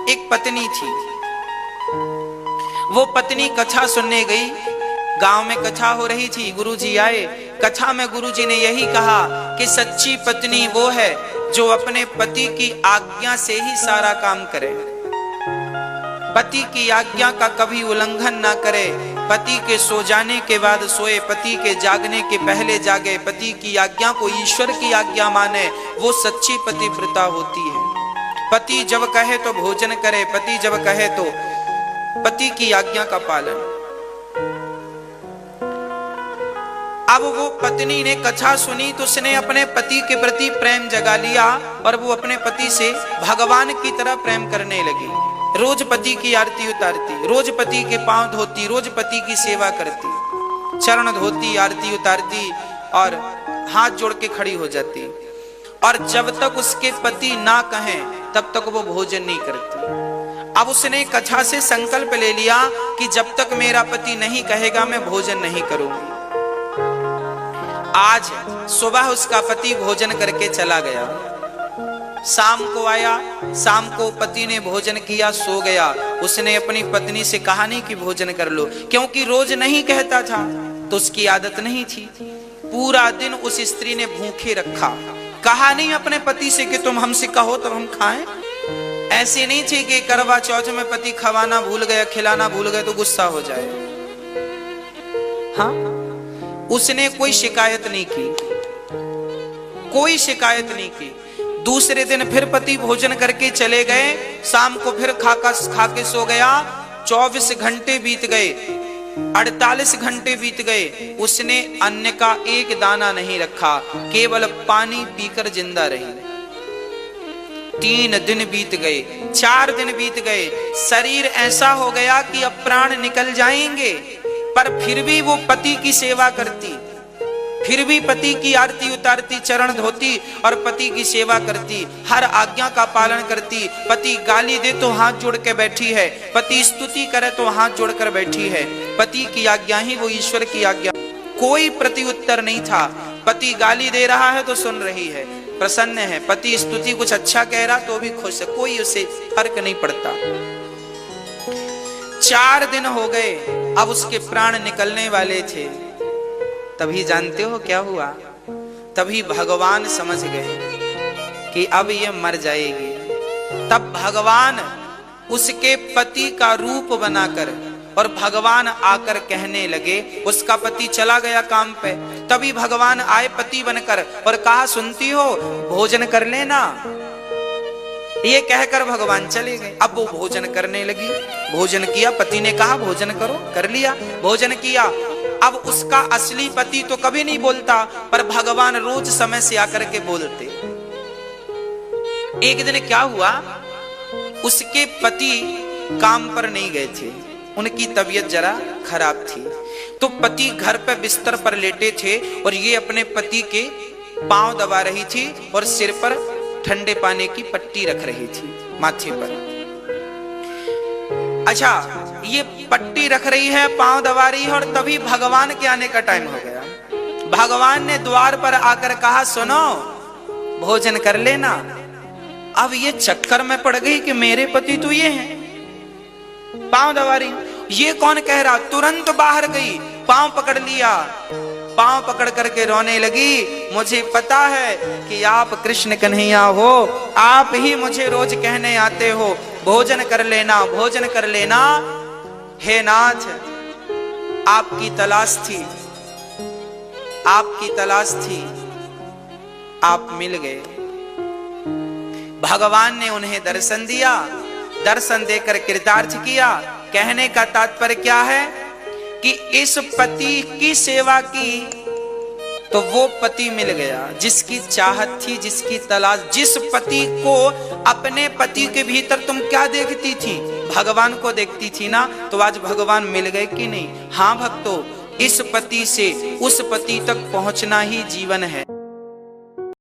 एक पत्नी थी। वो पत्नी कथा सुनने गई। गांव में कथा हो रही थी, गुरुजी आए। कथा में गुरुजी ने यही कहा कि सच्ची पत्नी वो है जो अपने पति की आज्ञा से ही सारा काम करे, पति की आज्ञा का कभी उल्लंघन ना करे, पति के सो जाने के बाद सोए, पति के जागने के पहले जागे, पति की आज्ञा को ईश्वर की आज्ञा माने। वो सच्ची पतिव्रता होती है। पति जब कहे तो भोजन करे, पति जब कहे तो पति की आज्ञा का पालन। अब वो पत्नी ने कथा सुनी तो उसने अपने पति के प्रति प्रेम जगा लिया और वो अपने पति से भगवान की तरह प्रेम करने लगी। रोज पति की आरती उतारती, रोज पति के पांव धोती, रोज पति की सेवा करती, चरण धोती, आरती उतारती और हाथ जोड़ के खड़ी हो जाती। और जब तक उसके पति ना कहें तब तक वो भोजन नहीं करती। अब उसने कथा से संकल्प ले लिया कि जब तक मेरा पति नहीं कहेगा मैं भोजन नहीं करूंगी। आज सुबह उसका पति भोजन करके चला गया। शाम को आया, शाम को पति ने भोजन किया, सो गया। उसने अपनी पत्नी से कहा नहीं कि भोजन कर लो, क्योंकि रोज नहीं कहता था तो उसकी आदत नहीं थी। पूरा दिन उस स्त्री ने भूखे रखा। कहा नहीं अपने पति से कि तुम हमसे कहो तब हम खाएं। ऐसे नहीं थी कि करवा चौथ में पति खवाना भूल गया, खिलाना भूल गए तो गुस्सा हो जाए। हाँ, उसने कोई शिकायत नहीं की, कोई शिकायत नहीं की। दूसरे दिन फिर पति भोजन करके चले गए। शाम को फिर खा के सो गया। 24 घंटे बीत गए, 48 घंटे बीत गए। उसने अन्न का एक दाना नहीं रखा, केवल पानी पीकर जिंदा रही। 3 दिन बीत गए, 4 दिन बीत गए। शरीर ऐसा हो गया कि अब प्राण निकल जाएंगे, पर फिर भी वो पति की सेवा करती, फिर भी पति की आरती उतारती, चरण धोती और पति की सेवा करती, हर आज्ञा का पालन करती। पति गाली दे तो हाथ जोड़ के बैठी है, पति स्तुति करे तो हाथ जोड़कर बैठी है। पति की आज्ञा ही वो ईश्वर की आज्ञा। कोई प्रत्युत्तर नहीं था। पति गाली दे रहा है तो सुन रही है, प्रसन्न है। पति स्तुति कुछ अच्छा कह रहा तो भी खुश है, कोई उसे फर्क नहीं पड़ता। 4 दिन हो गए, अब उसके प्राण निकलने वाले थे। तभी जानते हो क्या हुआ? तभी भगवान समझ गए कि अब ये मर जाएगी। तब भगवान उसके पति का रूप बनाकर और भगवान आकर कहने लगे, उसका पति चला गया काम पे, तभी भगवान आए पति बनकर और कहा, सुनती हो, भोजन कर लेना। ये कहकर भगवान चले गए। अब वो भोजन करने लगी। भोजन किया, पति ने कहा भोजन करो, कर लिया, भोजन किया। अब उसका असली पति तो कभी नहीं बोलता, पर भगवान रोज समय से आकर के बोलते। एक दिन क्या हुआ, उसके पति काम पर नहीं गए थे, उनकी तबीयत जरा खराब थी। तो पति घर पर बिस्तर पर लेटे थे और ये अपने पति के पांव दबा रही थी और सिर पर ठंडे पानी की पट्टी रख रही थी माथे पर। अच्छा, ये पट्टी रख रही है, पांव दबा रही है, और तभी भगवान के आने का टाइम हो गया। भगवान ने द्वार पर आकर कहा, सुनो, भोजन कर लेना। अब ये चक्कर में पड़ गई कि मेरे पति तो ये हैं, पांव दबा रही, ये कौन कह रहा। तुरंत बाहर गई, पांव पकड़ लिया, पांव पकड़ करके रोने लगी। मुझे पता है कि आप कृष्ण कन्हैया हो, आप ही मुझे रोज कहने आते हो भोजन कर लेना, भोजन कर लेना। हे नाथ, आपकी तलाश थी, आपकी तलाश थी, आप मिल गए। भगवान ने उन्हें दर्शन दिया, दर्शन देकर कृतार्थ किया। कहने का तात्पर्य क्या है कि इस पति की सेवा की तो वो पति मिल गया जिसकी चाहत थी, जिसकी तलाश। जिस पति को अपने पति के भीतर तुम क्या देखती थी, भगवान को देखती थी ना, तो आज भगवान मिल गए कि नहीं? हाँ भक्तों, इस पति से उस पति तक पहुंचना ही जीवन है।